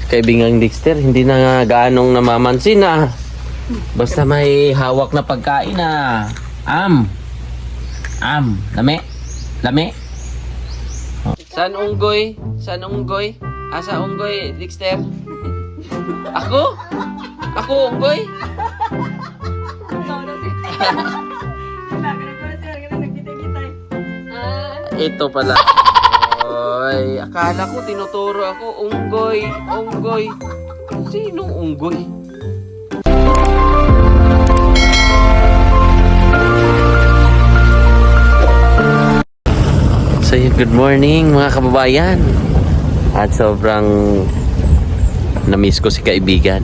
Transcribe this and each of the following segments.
kaibigang Dexter, hindi na nga gaanong namamansin na. Basta may hawak na pagkain na. Lami. Saan unggoy? Saan unggoy? Asa unggoy, Dexter? Ako? Ako unggoy? Ito pala. Oy, akala ko tinuturo ako unggoy. Sinong unggoy? So, good morning mga kababayan. At sobrang na-miss ko si kaibigan.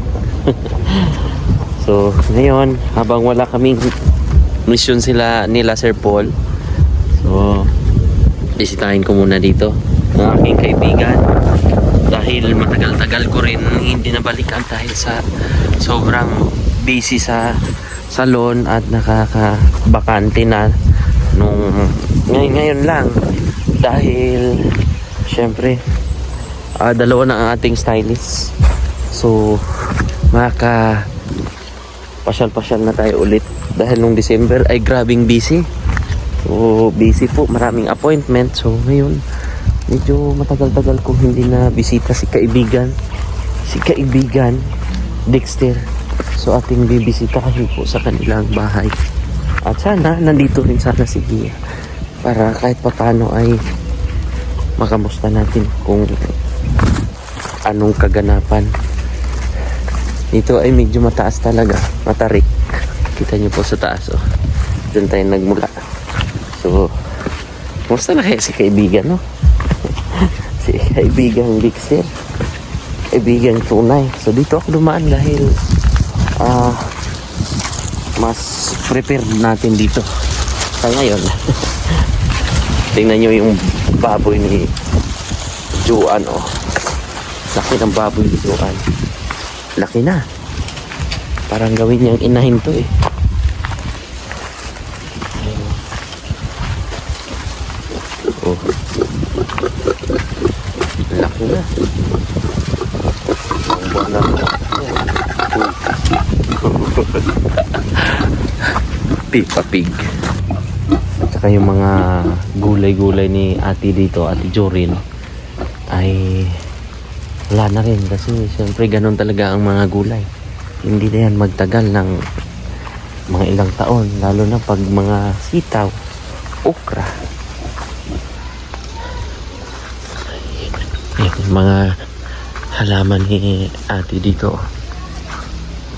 So, ngayon, habang wala kaming mission nila Sir Paul, so, bisitahin ko muna dito ang aking kaibigan. Dahil matagal-tagal ko rin hindi nabalikan dahil sa sobrang busy sa salon at nakakabakante na nung ngayon lang. Dahil syempre dalawa na ang ating stylist. So pasyal na tayo ulit dahil nung December ay grabing busy. So busy po, maraming appointment. So ngayon medyo matagal-tagal kong hindi na bisita si kaibigan Dexter. So ating bibisitahin po sa kanilang bahay. At sana nandito rin sana si Gia para kahit papano ay makamusta natin kung anong kaganapan. Dito ay medyo mataas talaga, matarik. Kita nyo po sa taas, oh. Diyan tayo nagmula. So, kumusta na kaya si kaibigan, no? Si kaibigang Dexter, kaibigang tunay. So dito ako dumaan dahil mas prepared natin dito sa ngayon. Tingnan nyo yung baboy ni Juan, oh. Laki ng baboy ni Juan. Laki na. Parang gawin niyang inahin to, eh. Oh. Laki na. Ang buwan na to. Peppa Pig. Tsaka yung mga gulay-gulay ni ate dito, ate Jorin, ay wala na rin kasi siyempre ganun talaga ang mga gulay. Hindi na yan magtagal ng mga ilang taon, lalo na pag mga sitaw, okra. Yan, yung mga halaman ni ate dito.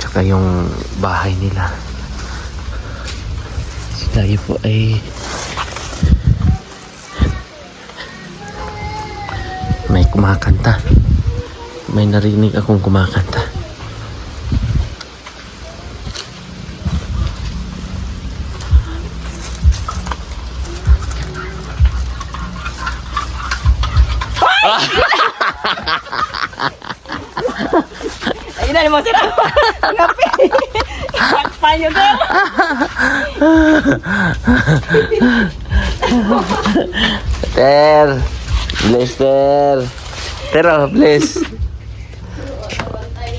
Tsaka yung bahay nila. So tayo po ay may kumakanta. May narinig akong kumakanta. Ayun na mo sila. Ngapi. Sakpan yun doon. Ter. Bless Ter. Pero bless.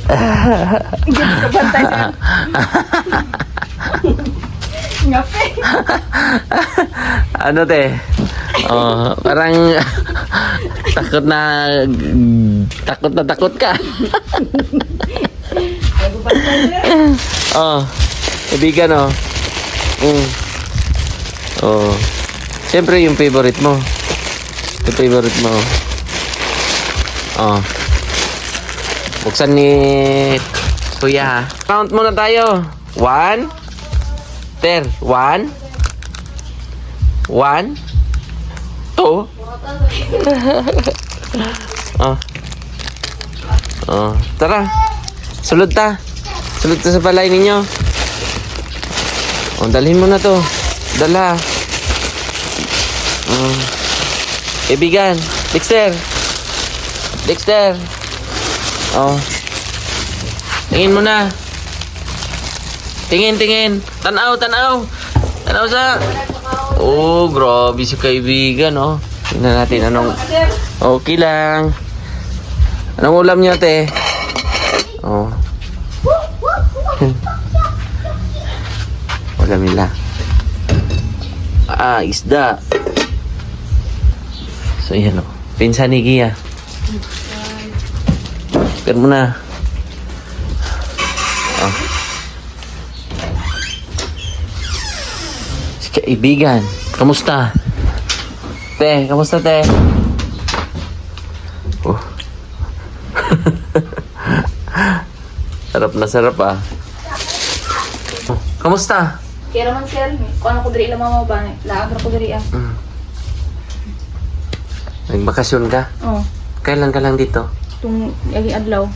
Kabantay siya. Ngapi. Ano te? Oh, parang takot ka. Oh, kaibigan, oh. Oh. Siyempre yung favorite mo. Yung favorite mo. Oh. Buksan ni Kuya. Count muna tayo. 1. Ter, 1. 1. 2. Oh. Oh, tara. Sulod ta sa balay ninyo. Oh, dalhin mo na to. Dala. Kaibigan, Dexter. Oh. Tingin mo na. Tingin. Tanaw sa. Oh, grabe si kaibigan, oh. Tingnan natin anong. Okay lang. Anong ulam niyo, ate? Oh. Ulam nila. Isda. So, yan o. Pinsan ni Gia. Pero muna. Oh. Si kaibigan. Kamusta? Te, kamusta, te? Oh. Sarap na sarap, ah. Oh, kamusta? Kaya naman sir, kung ano ko diri lang mama ba, laagra ko diri ah. Nagbakasyon ka? Oh, Kailan ka lang dito? tung yagi adlaw.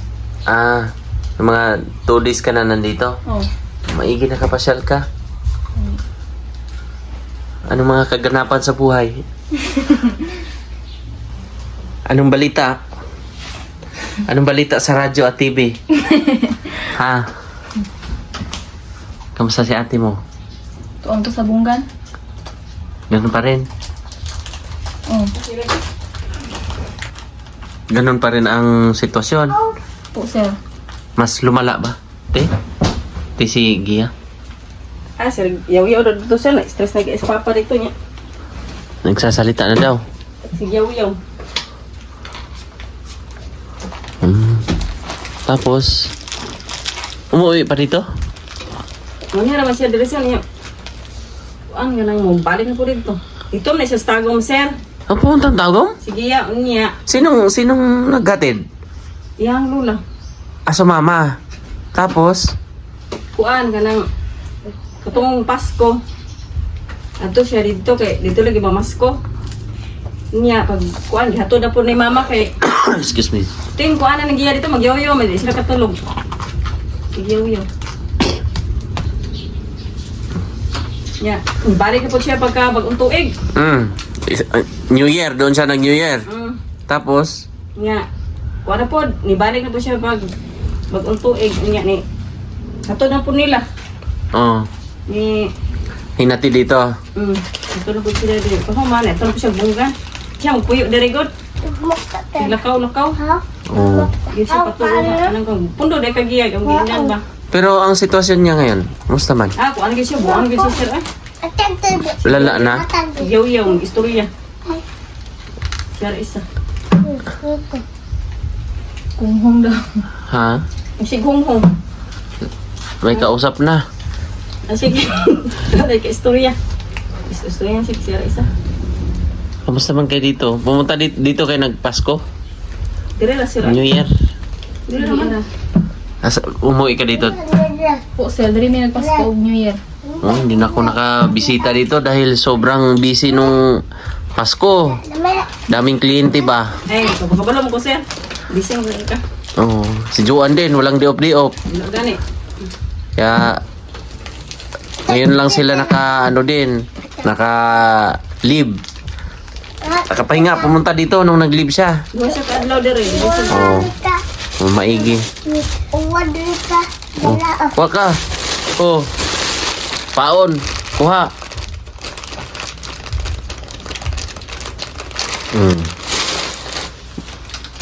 Mga 2 days ka na nandito? Oh. Maigi nakapasyal ka? Anong mga kaganapan sa buhay? Anong balita? Anong balita sa radyo at TV? Ha? Kamusta si ate mo? Tuon to sa bunggan. Ganun pa rin? Oh. Ganun pa rin ang sitwasyon? Po sir. Mas lumala ba? Te? Te si Gia? Sir, yaw-yaw na dito sir, stress na sa papa dito niya. Nagsasalita na daw. Si yaw-yaw. Tapos, umuwi pa dito? Muna naman siya diri sir niya. Ang nga nang mo, balik na po dito. Ito na siya sa tagom sir. Ang pumuntang tagom? Sige ya, unya. Sinong naggatid? Yang lula. Aso mama. Tapos, Kuan ka nang katong Pasko. Ato siya dito kay dito lagi mamasko. Niya pag kuan gihatod na po ni mama kay excuse me. ting kuan na nagiya dito magyoyo man di sila katulog. Sigyoyo. Ya, balik na po siya pagka bagong tuig. New Year, doon siya nag-New Year. Tapos, Nga, kuan na po, nibalik na po siya pag bagong tuig. Nga ni, hatod na po nila. oh, Ni, hinati dito. hatod na po sila dito. Kung man, ito na po siya bunggan. Siya magpuyo diri god. Lakaw-lakaw. Oh. Di siya patulog na anang kang pundo dahil kagiyag ang ginyan ba? Pero ang sitwasyon niya ngayon, musta man? Kung ano siya, buwan siya sir eh. Lala na? Yaw-yaw, ang istorya. Sir, isa. Kunghong daw. Ha? Ang sighong-hong. May kausap na. Ang sige. Dahil ka istorya. Istorya si sir, isa. Kamusta man kayo dito? Pumunta dito kayo nagpasko? Dire la sir. New Year? Dire naman. Umuwi ka dito? Po sir, dire may nagpasko New Year. Oh, hindi na ako nakabisita dito dahil sobrang busy nung Pasko. Daming kliyente ba? Ay, kabalo mo ko sir. Bising ka. Oh, si Juan din, walang diop-diop. Ano gani? Kaya ngayon lang sila naka-leave. Nakapahinga, pumunta dito nung nag-leave siya. Duha siya ka adlaw dire. Oh, maigi. Oh, kuha ka. Oh, paon. Kuha.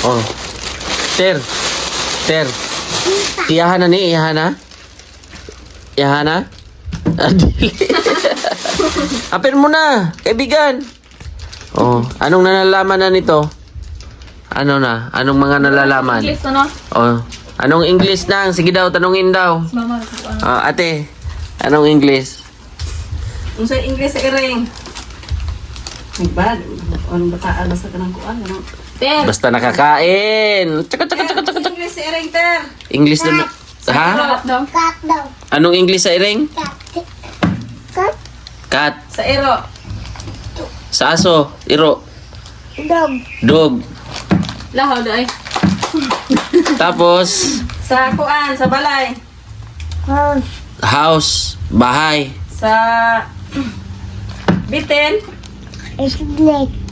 Oh. Ter. Iyahan na ni, iyahan na. Iyahan na. Dili. Apir mo na, kaibigan. Oh, anong nalalaman na nito? Ano na? Anong mga nalalaman? English to no? Oh, anong English nang? Sige daw, tanungin daw. Mama, Ate, anong English? unsa English sa iring? Nagbad, anong bataan basta ka ng kuan, ano? Ter! Basta nakakain. Tsaka. English sa iring, Ter! English na. Ha? daw? Anong English sa iring? Cat. Sa iro. Sa aso. Iro. Dog. Lahaw daw ay. Tapos, Sa kuan, sa balay. house. Bahay. Sa bitin.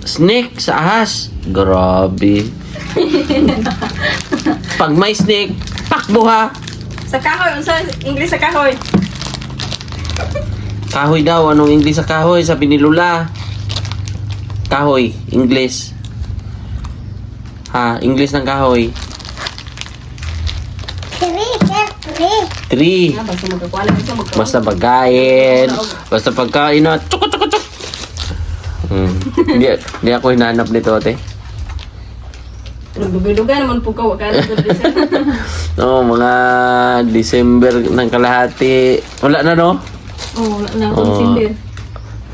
Snake sa ahas. Grabe. Pag may snake, pakbo ha. Sa kahoy, unsa English sa kahoy? Kahoy daw. Anong English sa kahoy? Sabi ni Lula. Kahoy. English. Ha? English ng kahoy. 3. Basta magkakuha lang siya, magkakuha. Basta pagkain. Basta pagkain na. Tsuk, tsuk, tsuk. Hindi ako hinanap nito, ate. Dugi-duga naman po ka. Kaya No, mga December ng kalahati. Wala na, no? Oo, wala na akong simber.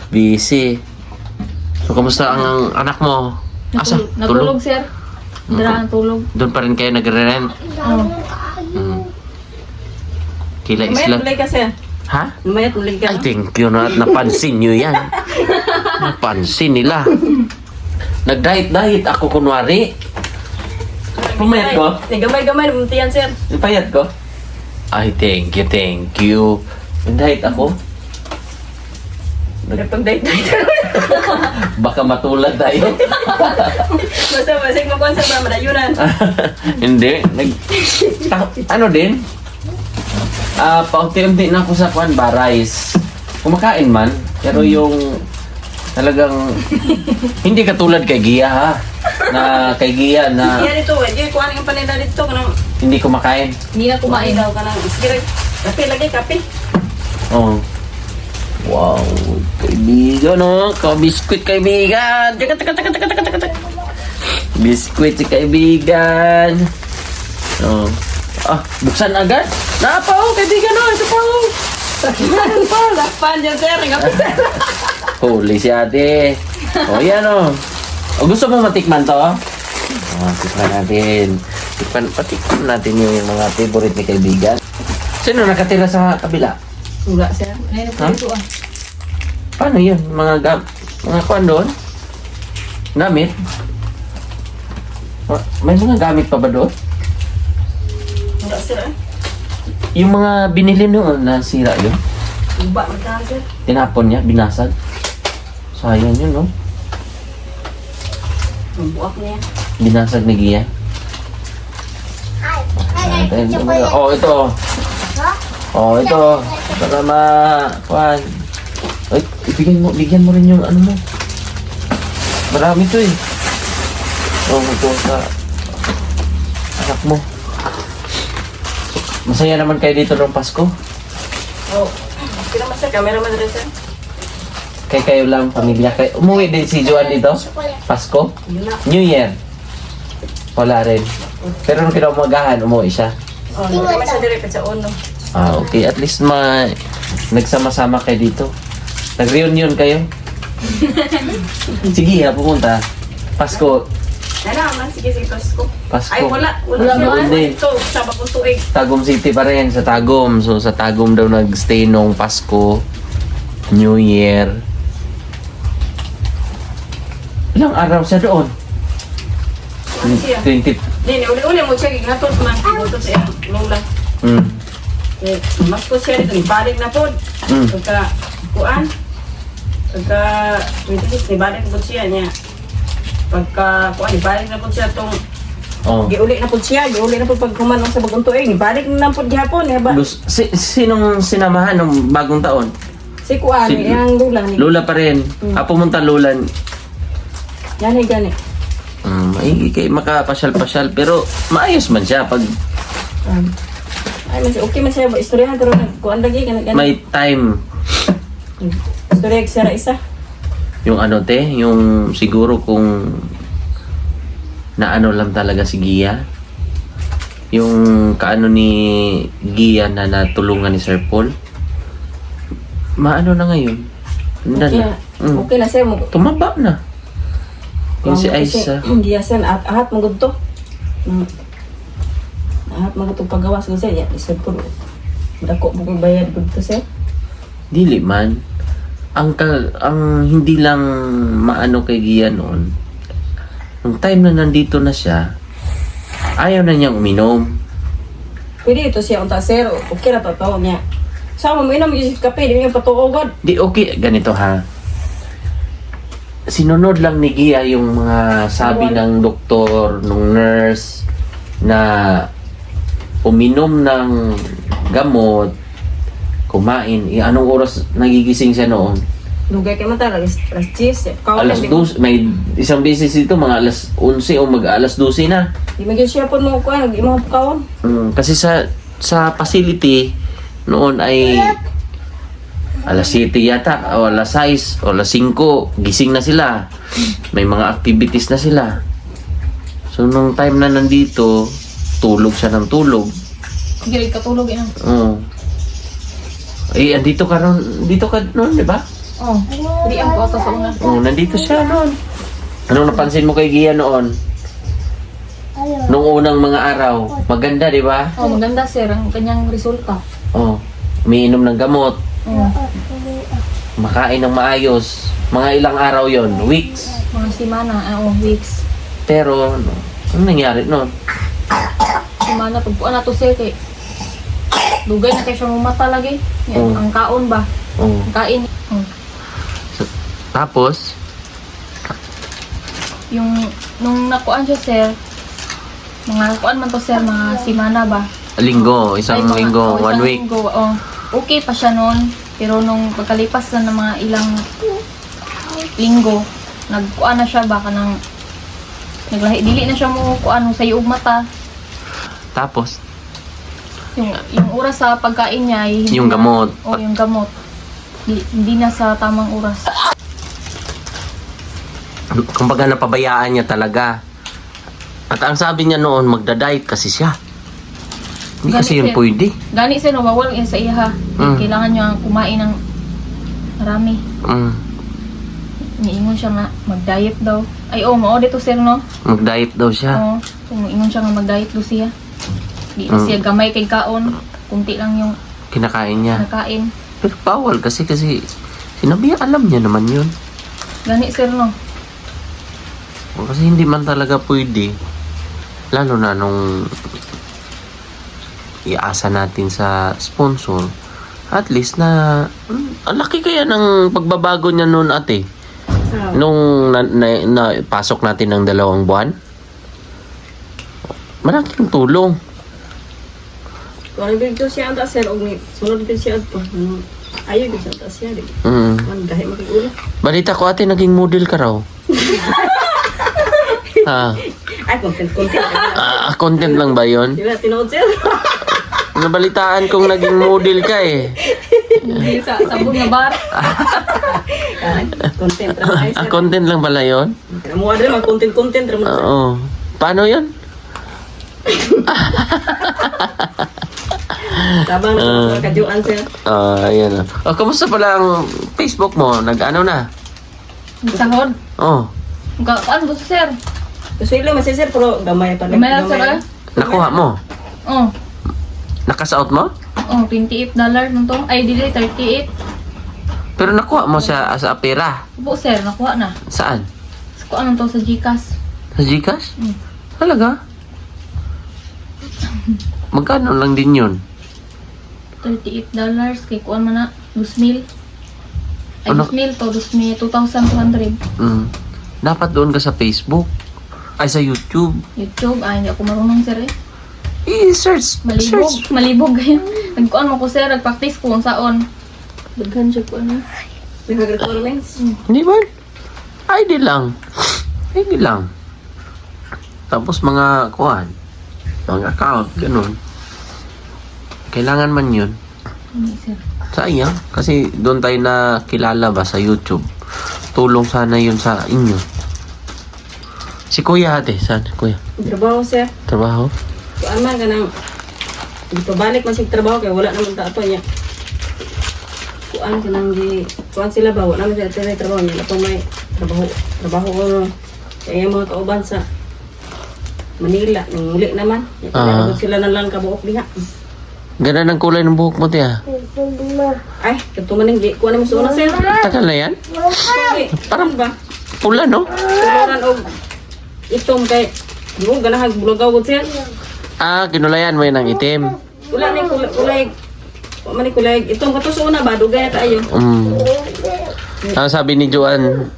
Busy. So, kamusta ang anak mo? Asa? Natulog, sir. Dara, tulog. Doon pa rin kayo nagre-rent? Oo. Kila Mayat isla. mulay ka, sir. Ha? Mayat mulay ka. Ay, thank you na. Napansin nyo yan. Napansin nila. Nag-diet ako kunwari. Pumayat ko? Gamay-gamay, muntiyan, sir. Payat ko? Ay, thank you. Nag-diet ako. Nagpag-date-date. Baka matulad tayo. Basta, masig mo kung sa madayunan. Hindi. Ano din? Paunti-unti na ako sa barais. Kumakain man. Pero yung talagang hindi katulad kay Gia, ha? Na kay Gia na Iya dito, eh. Kuha yung panila dito. Kanang, hindi kumakain. hindi na kumain daw ka ng kape lagi, kape. Oh. Wow, kaibigan, no? Ka-biskuit, kaibigan. Tsaka. Biskuit si kaibigan. Oh. Buksan agad? Napa, kaibigan, no? Ito pa, Lakpan dyan, sir. Kape, sir. Huli si ate. Yan, oh. Gusto mo matikman to? Tikman natin. Patikman natin yung mga favorite ni kaibigan. Sino nakatira sa kabila? Wala, sir. Ayun po Ha? dito, ah. Paano yun? Mga kwan doon? Gamit? May mga gamit pa ba doon? Wala, sir. Yung mga binili noon na sira yun? Uba, magkahan, sir. Tinapon niya, binasag. Sayang yun, no? Ang buwak niya. Binasag ni Gia. Ito. Ito. Para kwan. Ay, bigyan mo rin yung ano mo. Marami to eh. Ito sa anak mo. Masaya naman kayo dito ng Pasko. Oh. Kira mas, sir. Camera man rin, sir. Kayo lang, pamilya kayo. Umuwi din si Joan dito? Pasko? Yun na. New Year? Wala rin. Pero nung kinaumagahan, umuwi siya. Oh, hindi kami sa direct sa uno. Okay. At least nagsama-sama kayo dito. Nag-reunion kayo. Sige pumunta. Pasko. Man, sige, Pasko. Pasko. Ay, wala. Wala Wala man. man. Ito, sa bagong tuig. Tagum City pa rin, sa Tagum. So, sa Tagum daw nag-stay nung Pasko. New Year. Ilang araw siya doon? Ano siya? 20. Hindi, uli-uli mo siya. Ginatot man. Ginatot siya. Lola. Eh, mas ko siya dito. Ibalik na po. Pagka, kuan. Pagka, 26, ibalik po siya niya. Pagka, kuan, ibalik na po siya itong, giuli na po siya. Giuli na po pag kumanong sa bagong tuig. Ibalik na po gihapon. Sinong sinamahan ng bagong taon? Si kuan, yung Lola. Lola pa rin. Pumunta Lola. Yan ay gani. Maigi kayo makapasyal-pasyal. Pero maayos man siya pag Ay, mas okay man siya. Istoryahan pero kuan lagi. Gani. may time. Istorya sira isa. Yung yung siguro kung naano lang talaga si Gia. Yung kaano ni Gia na natulungan ni Sir Paul. Maano na ngayon? Handa Okay na. na. Okay na siya. Tumaba na. Yung si Aisa. Giyasan at ahat magud to. Ahat magud to pagawas ko siya. Isod ko. Dako mo kong bayad gud to siya. Dili man. Ang hindi lang maano kay Gia noon. Nung time na nandito na siya, ayaw na niyang uminom. Pwede ito siya unta sir. Okay na to niya. Sama mo inom yung kape. Di mo yung patuogod. Di okay. Ganito ha. Sinunod lang ni Gia yung mga sabi ng doktor, ng nurse, na uminom ng gamot, kumain. Anong oras nagigising siya noon? Lugay kayo man talaga. Alas 10. Alas 12. May isang beses dito, mga alas 11 o mag-alas 12 na. Di mo siya po mo kuha. Di mo kaon. Kasi sa facility, noon ay alas 7 yata, o alas 6, o alas 5, gising na sila. May mga activities na sila. So, nung time na nandito, tulog siya ng tulog. Gilig katulog yan. Oo. Andito ka noon, di ba? Oh, hindi ang kuwata sa una. Oo, nandito siya noon. Anong napansin mo kay Gia noon? Nung unang mga araw, maganda, di ba? Oh, maganda sir ang kanyang resulta. Oo. Umiinom ng gamot, Oh, makain ng maayos. Mga ilang araw yon, weeks. mga simana, weeks. Pero, anong nangyari noon? Simana, pagpuan na to sir kay dugay na kayo siya mumata lagi. Yan, Oh. ang kaon ba? Oo. Ang kain. Oh. Tapos, Yung, nung nakuan siya sir, mga nakuan man to sir, mga simana ba? linggo, isang Ay, mga- linggo, oh, 1 isang week. linggo, oh. Okay pa siya noon, pero nung pagkalipas na ng mga ilang linggo, nagkuan na siya baka nang dili na siya mo kuan sa iyong mata. Tapos, Yung oras sa pagkain niya ay hindi Yung na- gamot. Oh, yung gamot. Hindi na sa tamang oras. kumbaga napabayaan niya talaga. At ang sabi niya noon, magda-diet kasi siya. Hindi kasi Ganit yun siya. pwede. Gani siya nawawal yan sa iya. Mm. Kailangan niya kumain ng marami. Mm, Niingon siya nga mag-diet daw. Ay mao dito sir no. mag-diet daw siya. Oo. Ingon siya nga mag-diet daw siya. Di na Mm. siya gamay kay kaon. Kunti lang yung Kinakain niya. nakain. Pero bawal kasi sinabi niya, alam niya naman yun. Gani sir no. Kasi hindi man talaga pwede. Lalo na nung iasa natin sa sponsor. At least na ang laki kaya ng pagbabago niya noon ate. Nung pasok natin ng 2 buwan. Malaking tulong. Kung ano dito siya ang sir, og ni sunod dito siya to. Ayaw dito siya siya. Mm. Man gahi makigula. Balita ko ate, naging model ka raw. Ay, content. Content lang ba yun? Di ba, tinood sir? Nabalitaan kong naging model ka eh. Hindi sa sabon nga bar. Content lang ay sir. Content lang pala yun? Mo adre mag content ra mo. Oo. Paano yun? Tabang na kajuan sir. Ayan. Kamusta pala ang Facebook mo? Nag-ano na? Sahod. Oh, Kuan gusto sir. Kasi ilo man sir pero gamay pa Gamay lang, sir, ah. nakuha mo? Oh. Nakasaot mo? Oh, $28 nung to. Ay, dili, 38. Pero nakuha mo sa pera. Opo, sir, nakuha na. Saan? Kuha nung to sa Gcash. Sa Gcash? Mm. Talaga? Magkano lang din yun? $38 kay kuan man na 2,000. Ay, Ano? 2,000 to, 2,200. Dapat doon ka sa Facebook. Ay, sa YouTube. YouTube, ay, hindi ako marunong, sir, eh. I-search. Malibog, Search. malibog ganyan. Nagkuan mo ko, sir, nag-practice ko kung saon. Daghan siya ko, ano. Requirements. Hindi ba? ID lang. ID lang. Tapos mga kuhan. Mga account. Ganun. Kailangan man yun. Hindi, sir. Sayang. Kasi doon tayo na kilala ba sa YouTube. Tulong sana yun sa inyo. Si Kuya ate. Saan? Kuya? Trabaho sir. Trabaho? Kuan man kanang dito balik man sig trabaho kay wala naman ta ato niya. Kuan kanang kuan sila ba wala man sila trabaho niya. Ato may trabaho ko kaya mga kauban sa Manila nung uli naman. Ah. Kaya sila na lang kabuok diha. Ganda ng kulay ng buhok mo tiya. Ay, kato man gi kuan mo sa una sir. Tagal na yan? Parang ba? Pula no? Tuluran og itom kay di mo ganahag bulagaw gud sir. Kinulayan mo yun ng itim. Wala ni kulay. Wa man ni kulay itom kato sa una ba dugay ta ayo. Ang sabi ni Joan,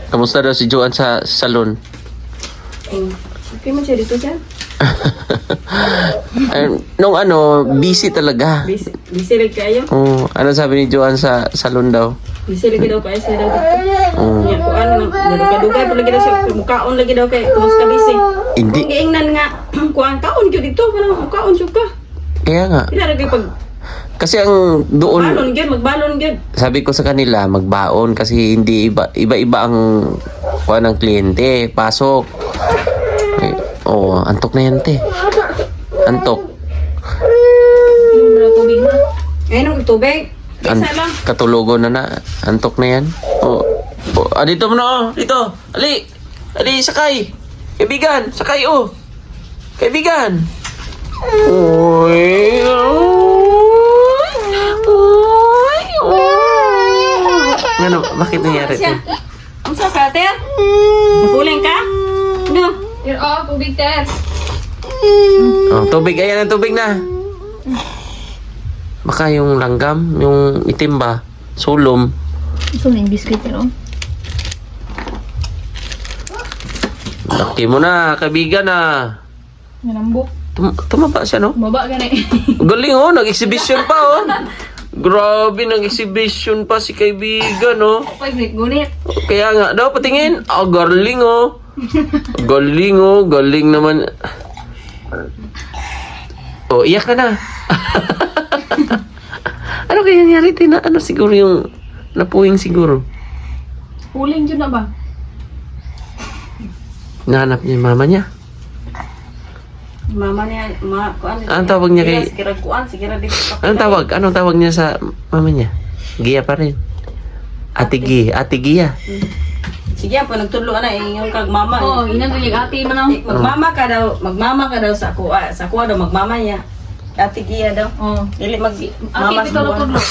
kamusta daw si Joan sa salon? Okay man siya dito sir. Nung busy talaga. Busy lagi kayo. Ano sabi ni Joan sa salon daw? Busy lagi daw kayo siya daw. Oh, Nya kuan dugay pa lagi daw siya mukaon lagi daw kay tumas ka busy. hindi. Kung giingnan nga kuan kaon gyud dito kanang mukaon jud ka. Kaya nga. Pinaragay pag Kasi ang doon, magbalon gyud. sabi ko sa kanila, magbaon kasi hindi iba-iba ang kuha ng kliyente. Pasok. Antok na yan, te. Antok. Yung na tubig na. Ayun ang tubig. Isa lang. Katulogo na na. Antok na yan. Dito mo na, Dito. Ali. Ali, sakay. Kaibigan, sakay, Kaibigan. Uy. Ano, bakit nangyari ito? Ang sa kater? Napuling ka? No. Tubig ter. Tubig, ayan ang tubig na. Baka yung langgam, yung itim ba? Sulom. Gusto na yung biscuit pero. Laki mo na, kaibigan na. Nalambok. Tumaba siya, no? Baba ka na eh. Galing, nag-exhibition pa, Grabe, nag-exhibition pa si kaibigan, Pag gunit. Kaya nga, daw patingin. Galing, Galing, galing naman. Iyak ka na. Ano kaya nangyari, Tina? Ano siguro yung napuwing siguro? Puling dyan na ba? Nahanap niya yung mama niya. Mama niya, kuan. Anong tawag niya kay... Sikira kuan, sikira di. Anong tawag niya sa mama niya? Gia pa rin. Ate Gia. Sige, po nagtudlo na yung kag mama. Oo, inang ati man ang. Magmama ka daw sa kuha daw magmama niya. Ate Gia daw. Oo. Dili mag Aki mama bitaw na tudlo.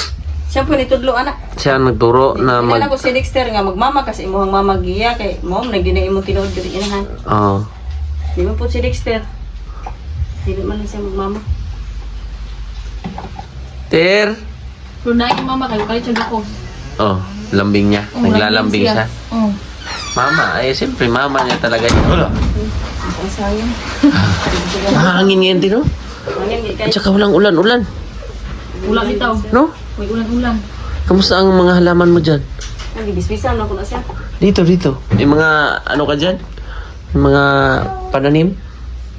Siya po ni tudlo anak. Siya ang nagturo na Kailan ko si Dexter nga magmama kasi imong mama Gia kay mom nagdinay imong tinuod diri inahan. Di man po si Dexter. Dili man siya magmama. Ter. Pero na yung mama kayo kalit siya gakos. Lambing niya. Naglalambing siya. Oo. Mama, siyempre mama niya talaga yun. Wala. Ang sayang. Mahangin ngayon din, no? Mangin kay At saka walang ulan-ulan. Ulan bitaw. No? May ulan-ulan. Kamusta ang mga halaman mo dyan? nagibisbisan na ko na siya. Dito. Yung mga, ano ka dyan? Yung mga pananim?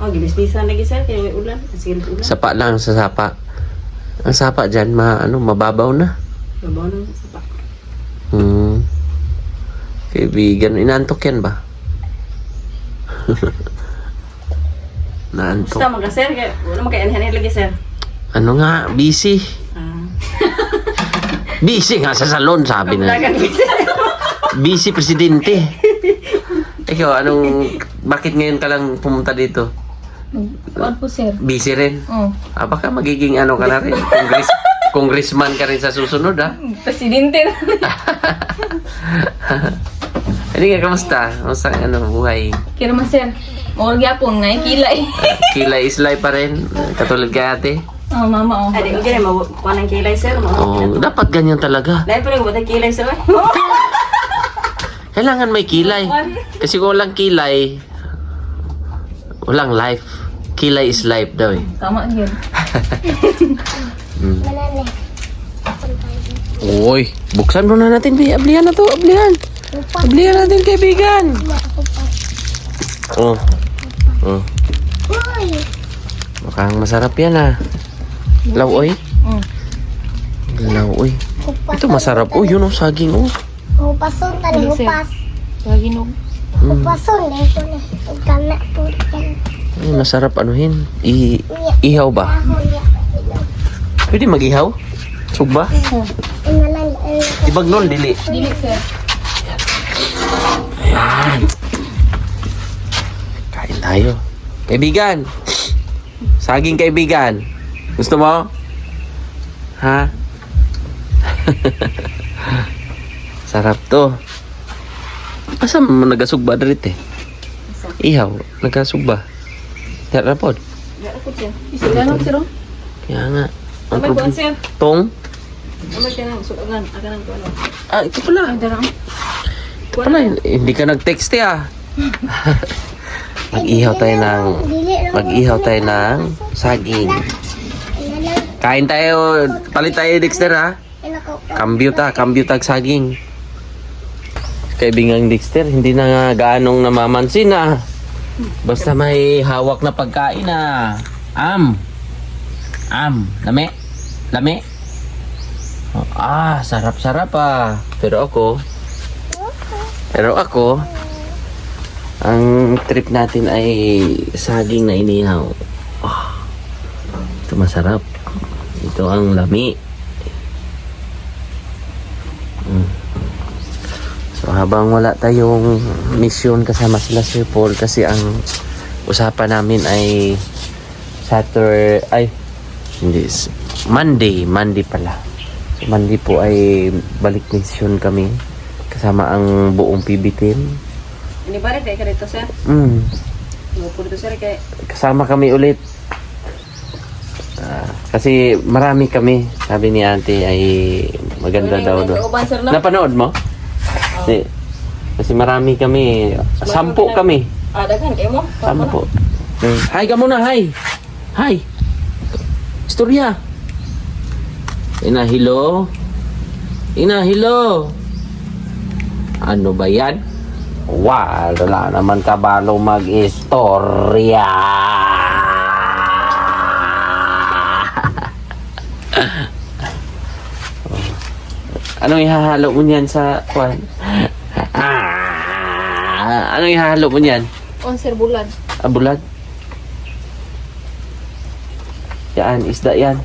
Gibisbisan lagi sir kay may ulan. Sige ulan. Sapa lang sa sapa. Ang sapa dyan, mababaw na. Babaw na sa pa. Kaibigan, inantok yan ba? Naantok. Basta mga sir, wala makayanhan lagi sir. Ano nga, busy. Busy nga sa salon, sabi na. Kabulagan busy. Busy presidente. Ikaw, bakit ngayon ka lang pumunta dito? Kuan po sir. Busy rin? Oo. Baka magiging ka na rin. Congressman ka rin sa susunod, Presidente na. Hindi nga, kamusta? Kamusta ang buhay? Kira man sir. Mawag yapon nga kilay. Kilay islay pa rin? Katulad ka ate? Mama Adi, hindi na makuha ng kilay sir. Dapat ganyan talaga. Dahil pa rin buta kilay sir. Kailangan may kilay. Kasi kung walang kilay, walang life. Kilay is life daw eh. Tama yun. Uy, buksan muna natin. Ablihan na to, ablihan. Ablihan natin, kaibigan. Mukhang masarap yan Lawoy. Lawoy. Ito masarap. Yun saging Upason tadi upas. Lagi no. Upason deh itu nih. Karena tuh kan masarap anuhin. Ihaw ba? Pwede mag-ihaw? Sugba? Ibagnol, dili. Dili sir. Ayan. Kain tayo. Kaibigan. Saging kaibigan. Gusto mo? Ha? Sarap to. Asa mo nagasugba dito Ihaw, nagasugba. Tara po. Isa lang sir. Kaya nga. Ang May buwan problem. sir. Tong? Amay ka na, sukagan. Aga nang kuha. Ito pala. Ay darang. Pala, hindi ka nag-text Mag-ihaw tayo ng saging. Kain tayo, palit tayo Dexter Kambyo tag saging. Kaibigang Dexter, hindi na nga gaanong namamansin Basta may hawak na pagkain Lami. Lami. Oh, sarap-sarap ah. Pero ako, ang trip natin ay saging na inihaw. Ito masarap. Ito ang lami. So habang wala tayong mission kasama sila Sir Paul, kasi ang usapan namin ay Monday pala. So Monday po ay balik mission kami kasama ang buong PB team. Ini balik kayak dito sir. Puro dito sir kayak Kasama kami ulit. Kasi marami kami. Sabi ni Auntie ay maganda daw doon. Uban sir na. Napanood mo? Kasi marami kami. 10 kami. Daghan kayo mo. 10. Hi ka muna, hi. Hi. Istorya. Hello. Ano ba yan? Wala naman kabalo mag-istorya. Ano ihahalo mo niyan sa kwan? Ano ihahalo mo niyan? Sir Bulan. Bulat? Yan, isda yan.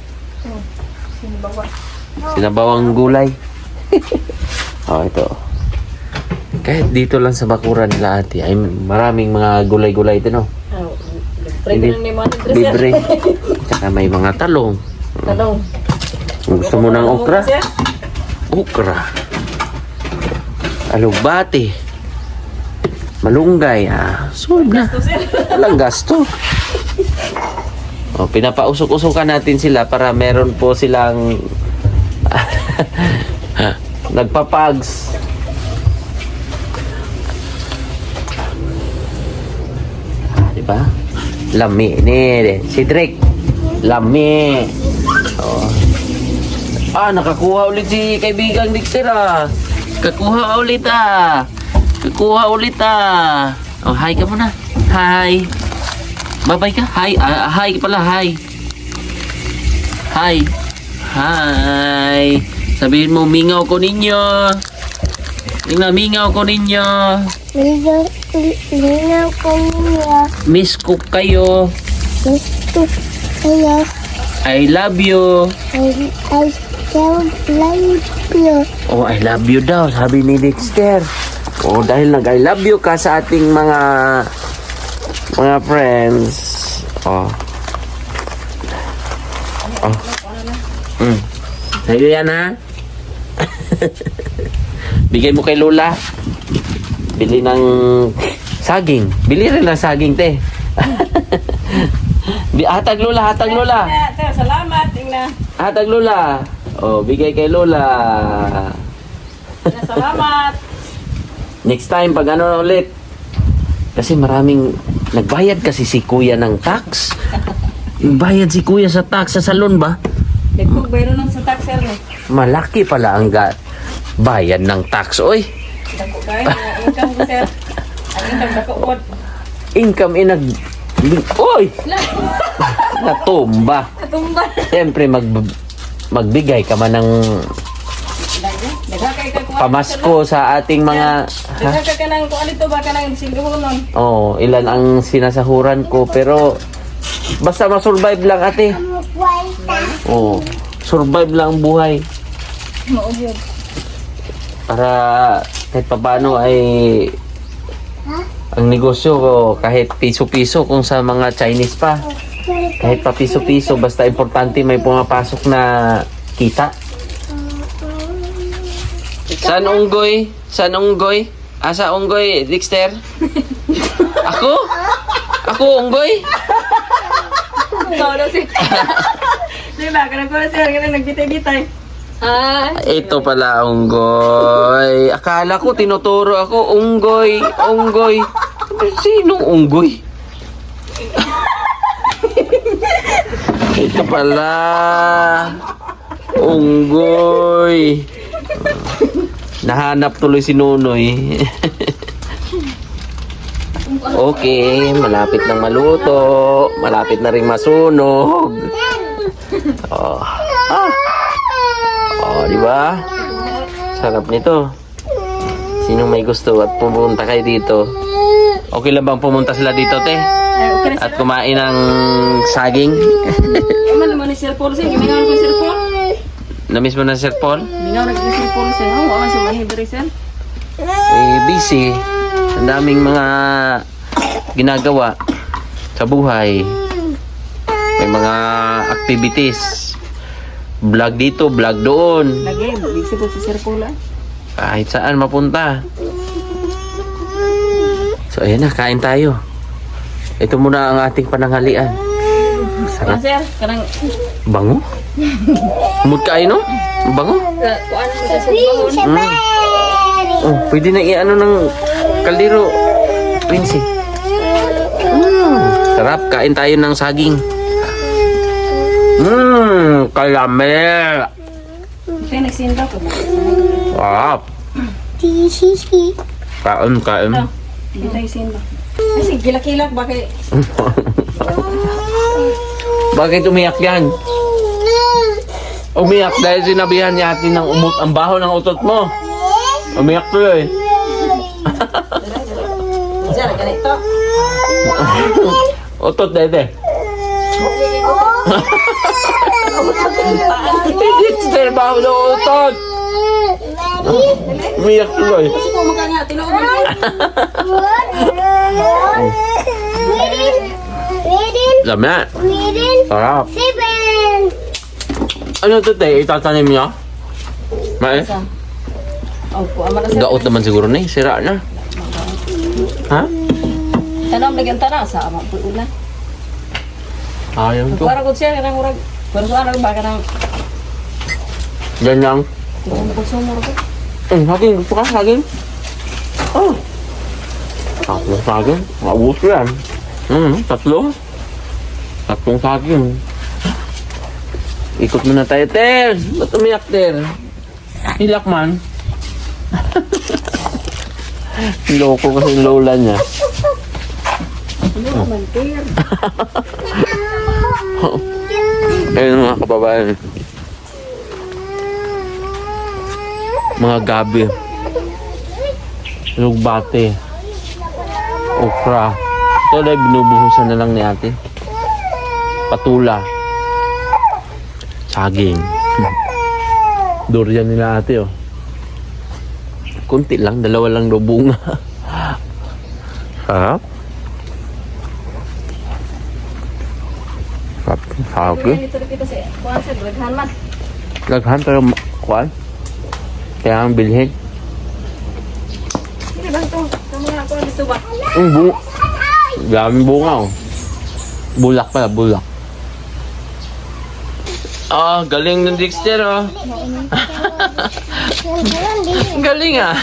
Sinabawang gulay. Ito. Kahit dito lang sa bakuran nila ate, ay maraming mga gulay-gulay din, no? Libre. Tsaka may mga talong. Gusto mo ng okra? Alugbati. Malunggay. Sobra. Walang gasto. Pinapausok-usokan natin sila para meron po silang nagpapags. Diba? Lami. Si Drake. Lami. Nakakuha ulit si kaibigang Dexter Kakuha ulit hi ka muna. Hi. Bye-bye ka. Hi. Hi pala. Hi. Sabihin mo, mingaw ko ninyo. Mingaw ko ninyo. Lingaw ko niya. Miss ko kayo. Gusto kaya. I love you. I don't like you. I love you daw, sabi ni Dexter. Dahil nag-I love you ka sa ating mga friends. Sa'yo yan, ha? Bigay mo kay Lola. Bili ng saging. Bili rin ng saging, te. Hatag Lola. Salamat. Tingnan. Hatag Lola. Bigay kay Lola. Salamat. Next time, pag ulit. Kasi maraming nagbayad kasi si Kuya ng tax. Bayad si Kuya sa tax sa salon ba? Nagpugbayro lang sa taxer ni. Malaki pala ang bayad ng tax, oy. Dako kay income ko sir. Ang income dako pod. Income oy. Natumba. Siyempre magbigay ka man ng pamasko sa ating mga Daga ka nang kung alito ba ka nang silguhonon. ilan ang sinasahuran ko, pero basta masurvive lang ate. Survive lang ang buhay. Para kahit paano ay ang negosyo ko, kahit piso-piso kung sa mga Chinese pa. Kahit pa piso-piso, basta importante may pumapasok na kita. Saan unggoy? Asa unggoy, Dexter? Ako? Ako unggoy? Diba, kanang ko na sir, kanang nagbitay-bitay. Ito pala unggoy. Akala ko tinuturo ako unggoy. Sinong unggoy? Ito pala unggoy. Nahanap tuloy si Nonoy. Okay, malapit nang maluto. Malapit na rin masunog. Oh. Ah. Oh, di ba? Sarap nito. Sinong may gusto at pumunta kayo dito? Okay lang bang pumunta sila dito, te? Ay, okay na At sila. kumain ng saging? Ano naman ni Sir Paul siya? Gimingaw ko Sir Paul. Namiss mo na Sir Paul? Gimingaw na ko Sir Paul siya. Oh, wala siya mahibri Sir. Busy. Ang daming mga ginagawa sa buhay. May mga activities. Vlog dito, vlog doon. Lagi, busy po si Sir Paul. Kahit saan mapunta. So ayan na, kain tayo. Ito muna ang ating pananghalian. Sarap. Sir, kanang Bango? Mood kain, no? Bango? kuan mo sa Sir Paul. Oh, pwede na i-ano ng kaldero. Quincy. Sarap, kain tayo ng saging. Kalamel. Kaya nagsinda ko. Sarap. Kain. Hindi tayo sinda. Ay, sige, kilak-kilak ba kay... Bakit umiyak yan? Umiyak dahil sinabihan niya atin ng ang baho ng utot mo. Umiyak to eh. Sir, ganito. Utot dede. Hindi sir, baho ng utot. Umiyak to eh. Kasi kung mukha nga, tinuod mo. Alam na. Sarap. Ano to te? Itatanim niya? Mae? Oh, kuha mo na Sir. Gaot naman siguro na eh. Sira na. Ha? Tanong, lagyan tanong. Sa amang po ulan. Ayaw to. Para ko siya, kanang urag. Pero sa ano ba, kanang... Yan lang. Kung konsumo ko. Saging. Gusto ka? Saging? Oh. Tatlong saging. Maubos ko yan. Tatlo. Tatlong saging. Ikot muna tayo, Ter. Ba't umiyak, Ter? Hilak man. Loko kasi yung lola niya. Ano naman, Ter? Ayun mga kababayan. Mga gabi. Lugbate. Okra. Ito na binubuhusan na lang ni ate. Patula. Saging. Durian nila ate oh. Kunti lang, dalawa lang daw bunga. Sarap. Sarap. Sarap yun. Dito rin kita sa kuha sa Draghan man. Laghan pero kuan. Kaya ang bilhin. Hindi ba ito? Kamu nga ako dito ba? Bunga. Daming bunga oh. Bulak pala, bulak. Ah, galing ng Dexter oh. Galing ah.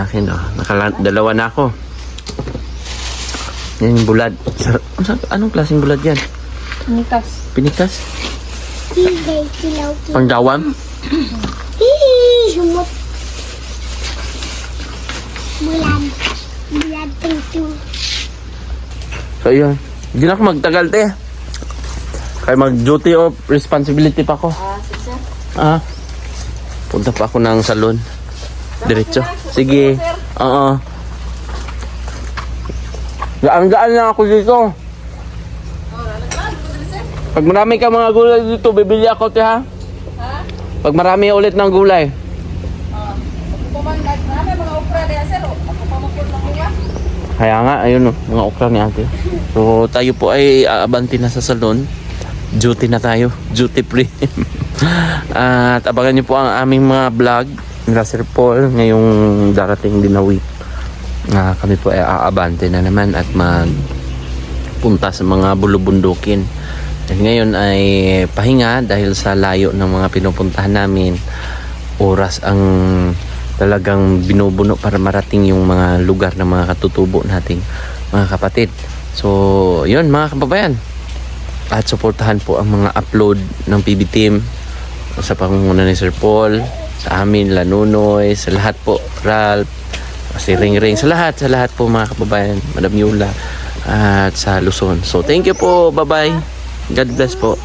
Akin oh. Dalawa na ako. Yan yung bulad. Anong klaseng bulad yan? Nikas. Pinikas? Pangdawam? Bulan tung. So yun. Hindi na ako magtagal te. Kaya mag-duty of responsibility pa ako. Sir. Punta pa ako ng salon. Diretso. Sige. Oo. Gaan-gaan lang ako dito. Pag marami ka mga gulay dito, bibili ako te ha. Pag marami ulit ng gulay. Kaya nga, ayun oh, mga okra ni ate. So tayo po ay aabanti na sa salon. Duty na tayo. Duty free. At abangan niyo po ang aming mga vlog nila Sir Paul ngayong darating din na week. Kami po ay aabante na naman at magpunta sa mga bulubundukin. At ngayon ay pahinga dahil sa layo ng mga pinupuntahan namin. Oras ang talagang binubuno para marating yung mga lugar ng mga katutubo nating mga kapatid. So, yun mga kababayan. At suportahan po ang mga upload ng PB Team sa pangunguna ni Sir Paul, sa amin, Lanunoy, sa lahat po, Ralph, si Ring Ring, sa lahat po mga kababayan, Madam Yula, at sa Luzon. So, thank you po. Bye-bye. God bless po.